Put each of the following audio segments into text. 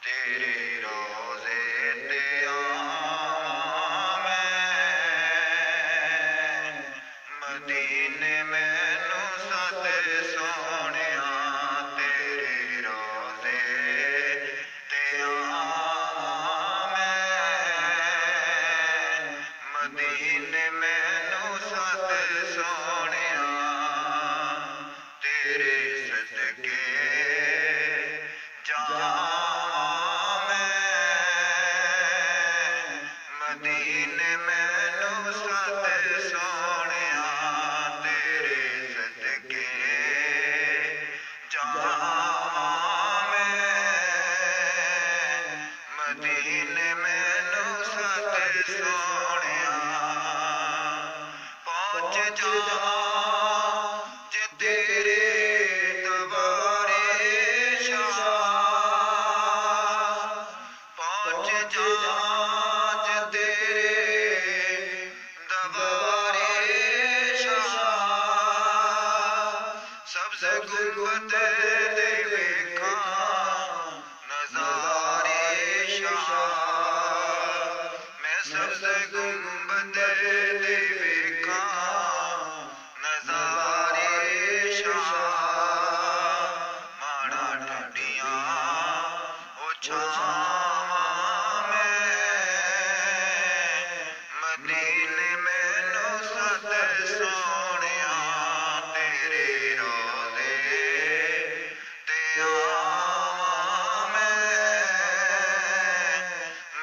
तेरे रोज़े ते आवां मैं, मदीने मैनू सद सोहणिया। तेरे रोज़े ते आवां मैं, मदीने मैनू सद सोहणिया। तेरे सदके जावां मैं, मदीने मैनू सद सोहणिया। तेरे सदके जावां मैं, मदीने मैनू सद सोहणिया। पहुंच जावां जे तेरे दरबारे शाह, पहुंच जावां जे तेरे दरबारे शाह। सबसे गुंबद दे वेखां नज़ारे शाह, मैं सबसे गुंबद दे वेखां नज़ारे शाह। माड़ा ठंडियां ओ छावां मैं, मदीने मैनू सद सोहणिया। तेरे रोज़े ते आवां मैं,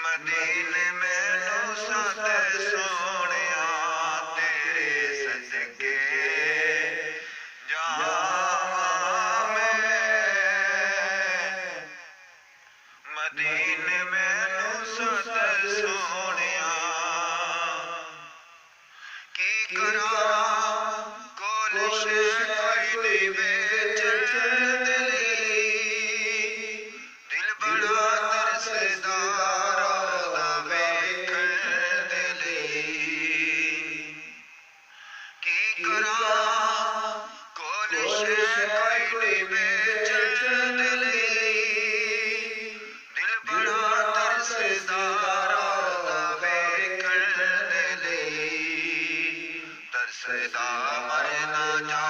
मदीने मैनू सद सोहणिया। तेरे सदके जावां मैं, मदीने मैनू सद सोहणिया। की करां कोलिश कोई बेच दिली, दिल बड़ा तरसदा रोज़ा वेखण दे लई। की करां कोलिश कोई बेच दिली, दिल बड़ा तरसदा रोज़ा वेखण दे लई। तरसदा मर ना जा